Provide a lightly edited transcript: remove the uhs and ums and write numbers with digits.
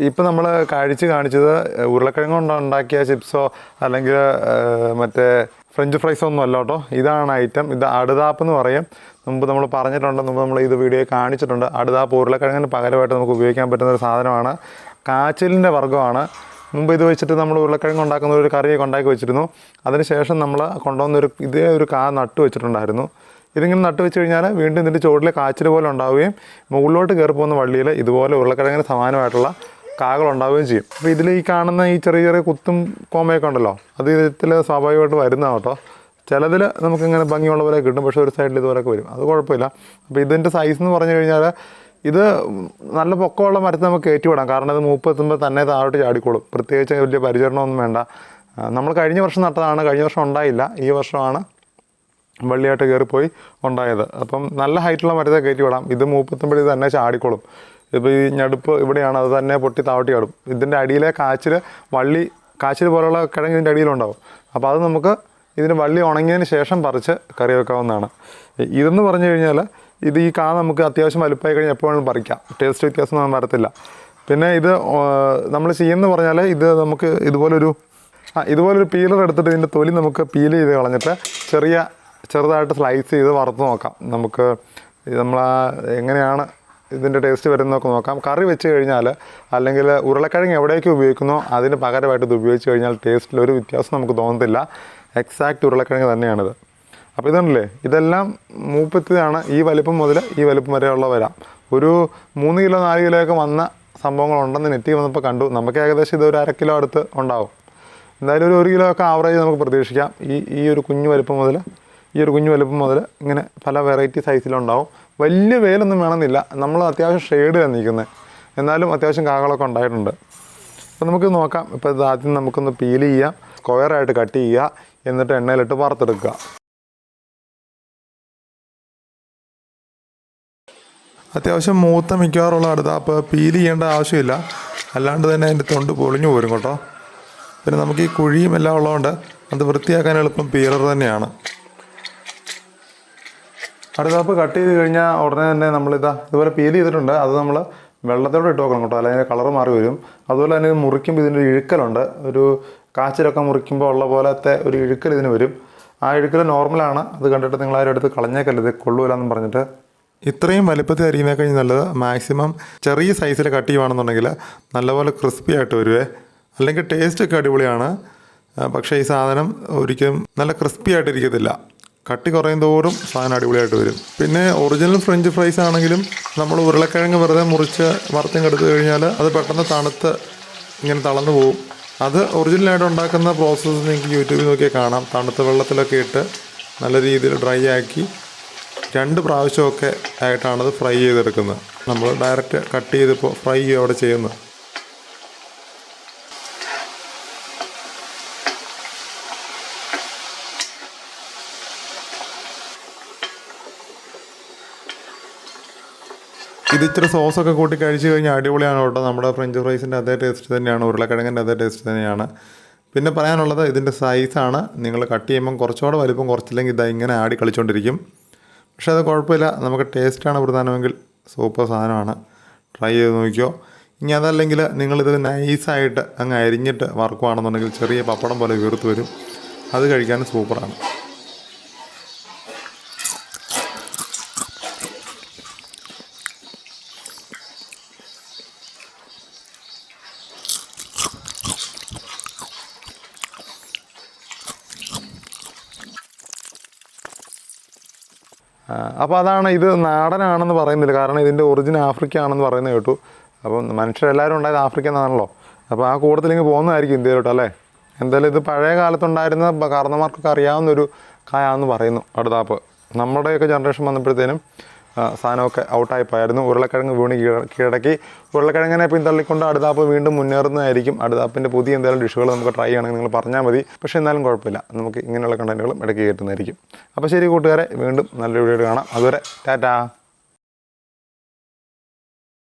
ഇപ്പം നമ്മൾ കാണിച്ചത് ഉരുളക്കിഴങ്ങ് കൊണ്ട് ഉണ്ടാക്കിയ ചിപ്സോ അല്ലെങ്കിൽ മറ്റേ ഫ്രഞ്ച് ഫ്രൈസോ ഒന്നും അല്ല കേട്ടോ. ഇതാണ് ഐറ്റം. ഇത് അടുതാപ്പ് എന്ന് പറയും. മുമ്പ് നമ്മൾ പറഞ്ഞിട്ടുണ്ട്, മുമ്പ് നമ്മൾ ഇത് വീഡിയോ കാണിച്ചിട്ടുണ്ട്. അടുതാപ്പ് ഉരുളക്കിഴങ്ങിന് പകരമായിട്ട് നമുക്ക് ഉപയോഗിക്കാൻ പറ്റുന്ന ഒരു സാധനമാണ്. കാച്ചിലിൻ്റെ വർഗ്ഗമാണ്. മുമ്പ് ഇത് വെച്ചിട്ട് നമ്മൾ ഉരുളക്കിഴങ്ങ് ഉണ്ടാക്കുന്ന ഒരു കറിയൊക്കെ ഉണ്ടാക്കി വെച്ചിരുന്നു. അതിനുശേഷം നമ്മൾ കൊണ്ടുവന്നൊരു ഇതേ ഒരു കാ നട്ട് വെച്ചിട്ടുണ്ടായിരുന്നു. ഇതിങ്ങനെ നട്ട് വെച്ച് കഴിഞ്ഞാൽ വീണ്ടും ഇതിൻ്റെ ചുവട്ടിൽ കാച്ചിൽ പോലെ ഉണ്ടാവുകയും മുകളിലോട്ട് കയറി പോകുന്ന വള്ളിയിൽ ഇതുപോലെ ഉരുളക്കിഴങ്ങിന് സമാനമായിട്ടുള്ള കാകളുണ്ടാവുകയും ചെയ്യും. അപ്പോൾ ഇതിൽ ഈ കാണുന്ന ഈ ചെറിയ ചെറിയ കുത്തും കോമയൊക്കെ ഉണ്ടല്ലോ, അത് ഇതിൽ സ്വാഭാവികമായിട്ട് വരുന്നതാണ് കേട്ടോ. ചിലതിൽ നമുക്കിങ്ങനെ ഭംഗിയുള്ള പോലെ കിട്ടും, പക്ഷേ ഒരു സൈഡിൽ ഇതുപോലെയൊക്കെ വരും. അത് കുഴപ്പമില്ല. അപ്പോൾ ഇതിൻ്റെ സൈസ് എന്ന് പറഞ്ഞു കഴിഞ്ഞാൽ ഇത് നല്ല പൊക്കമുള്ള മരത്തിൽ നമുക്ക് കയറ്റി വിടാം. കാരണം ഇത് മൂപ്പെത്തുമ്പോൾ തന്നെ താഴോട്ട് ചാടിക്കോളും. പ്രത്യേകിച്ച് വലിയ പരിചരണമൊന്നും വേണ്ട. നമ്മൾ കഴിഞ്ഞ വർഷം നട്ടതാണ്. കഴിഞ്ഞ വർഷം ഉണ്ടായില്ല. ഈ വർഷമാണ് വള്ളിയായിട്ട് കയറിപ്പോയി ഉണ്ടായത്. അപ്പം നല്ല ഹൈറ്റുള്ള മരത്തെ കയറ്റി വിടാം. ഇത് മൂപ്പെത്തുമ്പോൾ ഇത് തന്നെ ചാടിക്കോളും. ഇപ്പോൾ ഈ ഞടുപ്പ് ഇവിടെയാണ്, അത് തന്നെ പൊട്ടി താവട്ടി ചാടും. ഇതിൻ്റെ അടിയിലെ കാച്ചിൽ പോലുള്ള കിഴങ്ങ് ഇതിൻ്റെ അടിയിലുണ്ടാവും. അപ്പോൾ അത് നമുക്ക് ഇതിന് വള്ളി ഉണങ്ങിയതിന് ശേഷം പറിച്ച് കറി വെക്കാവുന്നതാണ്. ഇതെന്ന് പറഞ്ഞു കഴിഞ്ഞാൽ ഇത് ഈ കാ നമുക്ക് അത്യാവശ്യം വലുപ്പമായി കഴിഞ്ഞാൽ എപ്പോഴും പറിക്കാം. ടേസ്റ്റ് വ്യത്യാസമൊന്നും വരത്തില്ല. പിന്നെ ഇത് നമ്മൾ ചെയ്യുമെന്ന് പറഞ്ഞാൽ ഇത് നമുക്ക് ഇതുപോലൊരു പീലർ എടുത്തിട്ട് ഇതിൻ്റെ തൊലി നമുക്ക് പീൽ ചെയ്ത് കളഞ്ഞിട്ട് ചെറുതായിട്ട് സ്ലൈസ് ചെയ്ത് വറുത്ത് നോക്കാം. നമുക്ക് നമ്മൾ എങ്ങനെയാണ് ഇതിൻ്റെ ടേസ്റ്റ് വരുന്നതൊക്കെ നോക്കാം. കറി വെച്ച് കഴിഞ്ഞാൽ അല്ലെങ്കിൽ ഉരുളക്കിഴങ്ങ് എവിടേക്ക് ഉപയോഗിക്കുന്നോ അതിന് പകരമായിട്ട് ഇത് ഉപയോഗിച്ച് കഴിഞ്ഞാൽ ടേസ്റ്റിലൊരു വ്യത്യാസം നമുക്ക് തോന്നത്തില്ല. എക്സാക്റ്റ് ഉരുളക്കിഴങ്ങ് തന്നെയാണിത്. അപ്പോൾ ഇതുണ്ടല്ലേ, ഇതെല്ലാം മൂപ്പെത്തിയതാണ്. ഈ വലിപ്പം മുതൽ ഈ വലിപ്പം വരെയുള്ള വരാം. ഒരു 3 കിലോ 4 കിലോ ഒക്കെ വന്ന സംഭവങ്ങളുണ്ടെന്ന് നെറ്റിൽ വന്നപ്പോൾ കണ്ടു. നമുക്ക് ഏകദേശം ഇതൊരു 1/2 കിലോ അടുത്ത് ഉണ്ടാവും. എന്തായാലും ഒരു 1 കിലോ ഒക്കെ ആവറേജ് നമുക്ക് പ്രതീക്ഷിക്കാം. ഈ ഒരു കുഞ്ഞു വലിപ്പം മുതൽ ഇങ്ങനെ പല വെറൈറ്റി സൈസിലുണ്ടാവും. വലിയ വെയിലൊന്നും വേണമെന്നില്ല. നമ്മൾ അത്യാവശ്യം ഷെയ്ഡിലാണ് നിൽക്കുന്നത്. എന്നാലും അത്യാവശ്യം കാകളൊക്കെ ഉണ്ടായിട്ടുണ്ട്. അപ്പോൾ നമുക്ക് നോക്കാം. ഇപ്പോൾ ഇത് ആദ്യം നമുക്കൊന്ന് പീൽ ചെയ്യാം, സ്ക്വയറായിട്ട് കട്ട് ചെയ്യുക, എന്നിട്ട് എണ്ണയിലിട്ട് വറുത്തെടുക്കുക. അത്യാവശ്യം മൂത്ത മിക്കവാറുള്ള അടുതാപ്പ് പീൽ ചെയ്യേണ്ട ആവശ്യമില്ല. അല്ലാണ്ട് തന്നെ അതിൻ്റെ തൊണ്ട് പൊളിഞ്ഞു പോരും കേട്ടോ. പിന്നെ നമുക്ക് ഈ കുഴിയും എല്ലാം ഉള്ളതുകൊണ്ട് അത് വൃത്തിയാക്കാൻ എളുപ്പം പീലർ തന്നെയാണ്. അടുതാപ്പ് കട്ട് ചെയ്ത് കഴിഞ്ഞാൽ ഉടനെ തന്നെ ഇതുപോലെ പീൽ ചെയ്തിട്ടുണ്ട്. അത് നമ്മൾ വെള്ളത്തോടെ ഇട്ട് നോക്കണം കേട്ടോ, അല്ലെങ്കിൽ കളറ് മാറി വരും. അതുപോലെ തന്നെ മുറിക്കുമ്പോൾ ഇതിൻ്റെ ഇഴുക്കലുണ്ട്. ഒരു കാച്ചിലൊക്കെ മുറിക്കുമ്പോൾ ഉള്ള പോലത്തെ ഒരു ഇഴുക്കൽ ഇതിന് വരും. ആ ഇഴുക്കൽ നോർമലാണ്. അത് കണ്ടിട്ട് നിങ്ങളാരും എടുത്ത് കളഞ്ഞേക്കല്ല, ഇത് കൊള്ളൂലെന്നും പറഞ്ഞിട്ട്. ഇത്രയും വലിപ്പത്തിൽ അരിയുന്നേ കഴിഞ്ഞ് നല്ലത് മാക്സിമം ചെറിയ സൈസിൽ കട്ട് ചെയ്യുകയാണെന്നുണ്ടെങ്കിൽ നല്ലപോലെ ക്രിസ്പി ആയിട്ട് വരുവേ. അല്ലെങ്കിൽ ടേസ്റ്റൊക്കെ അടിപൊളിയാണ്. പക്ഷേ ഈ സാധനം ഒരിക്കലും നല്ല ക്രിസ്പി ആയിട്ടിരിക്കത്തില്ല. കട്ടി കുറയും തോറും സാധനം അടിപൊളിയായിട്ട് വരും. പിന്നെ ഒറിജിനൽ ഫ്രഞ്ച് ഫ്രൈസ് ആണെങ്കിലും നമ്മൾ ഉരുളക്കിഴങ്ങ് വെറുതെ മുറിച്ച് വറുത്തെടുത്ത് കഴിഞ്ഞാൽ അത് പെട്ടെന്ന് തണുത്ത് ഇങ്ങനെ തളർന്നു പോകും. അത് ഒറിജിനലായിട്ട് ഉണ്ടാക്കുന്ന പ്രോസസ്സ് നിങ്ങൾക്ക് യൂട്യൂബിൽ നോക്കിയാൽ കാണാം. തണുത്ത വെള്ളത്തിലൊക്കെ ഇട്ട് നല്ല രീതിയിൽ ഡ്രൈ ആക്കി 2 പ്രാവശ്യമൊക്കെ ആയിട്ടാണത് ഫ്രൈ ചെയ്തെടുക്കുന്നത്. നമ്മൾ ഡയറക്റ്റ് കട്ട് ചെയ്തിപ്പോൾ ഫ്രൈ ചെയ്യുക അവിടെ ചെയ്യുന്നത്. ഇത് ഇച്ചിരി സോസൊക്കെ കൂട്ടി കഴിച്ച് കഴിഞ്ഞാൽ അടിപൊളിയാണ് കേട്ടോ. നമ്മുടെ ഫ്രഞ്ച് ഫ്രൈസിൻ്റെ അതേ ടേസ്റ്റ് തന്നെയാണ്, ഉരുളക്കിഴങ്ങിൻ്റെ അതേ ടേസ്റ്റ് തന്നെയാണ്. പിന്നെ പറയാനുള്ളത് ഇതിൻ്റെ സൈസാണ്. നിങ്ങൾ കട്ട് ചെയ്യുമ്പം കുറച്ചുകൂടെ വലിപ്പം കുറച്ചില്ലെങ്കിൽ ഇതാ ഇങ്ങനെ ആടി കളിച്ചുകൊണ്ടിരിക്കും. പക്ഷേ അത് കുഴപ്പമില്ല, നമുക്ക് ടേസ്റ്റാണ് പ്രധാനമെങ്കിൽ സൂപ്പർ സാധനമാണ്. ട്രൈ ചെയ്ത് നോക്കിയോ. ഇനി അതല്ലെങ്കിൽ നിങ്ങളിത് നൈസായിട്ട് അങ്ങ് അരിഞ്ഞിട്ട് വറുക്കുകയാണെന്നുണ്ടെങ്കിൽ ചെറിയ പപ്പടം പോലെ വീർത്ത് വരും. അത് കഴിക്കാൻ സൂപ്പറാണ്. അപ്പോൾ അതാണ്, ഇത് നാടനാണെന്ന് പറയുന്നില്ല. കാരണം ഇതിൻ്റെ ഒറിജിൻ ആഫ്രിക്ക ആണെന്ന് പറയുന്നത് കേട്ടു. അപ്പം മനുഷ്യരെല്ലാവരും ഉണ്ടായത് ആഫ്രിക്ക എന്നാണല്ലോ. അപ്പോൾ ആ കൂട്ടത്തിലേക്ക് പോകുന്നതായിരിക്കും ഇന്ത്യയിലോട്ട് അല്ലേ. എന്തായാലും ഇത് പഴയ കാലത്തുണ്ടായിരുന്ന കാരണന്മാർക്കൊക്കെ അറിയാവുന്നൊരു കായാണെന്ന് പറയുന്നു അടുതാപ്പ്. നമ്മുടെയൊക്കെ ജനറേഷൻ വന്നപ്പോഴത്തേനും സാധനമൊക്കെ ഔട്ടായി പോയായിരുന്നു. ഉരുളക്കിഴങ്ങ് വീണ് കീഴടക്കി. ഉരുളക്കിഴങ്ങിനെ പിന്തള്ളിക്കൊണ്ട് അടുതാപ്പ് വീണ്ടും മുന്നേറുന്നതായിരിക്കും. അടുതാപ്പിൻ്റെ പുതിയ എന്തെങ്കിലും ഡിഷുകൾ നമുക്ക് ട്രൈ ചെയ്യണമെങ്കിൽ നിങ്ങൾ പറഞ്ഞാൽ മതി. പക്ഷേ എന്നാലും കുഴപ്പമില്ല, നമുക്ക് ഇങ്ങനെയുള്ള കണ്ടൻറ്റുകളും ഇടയ്ക്ക് കയറ്റുന്നതായിരിക്കും. അപ്പോൾ ശരി കൂട്ടുകാരെ, വീണ്ടും നല്ല വീഡിയോ കാണാം. അതുവരെ ടാറ്റാ.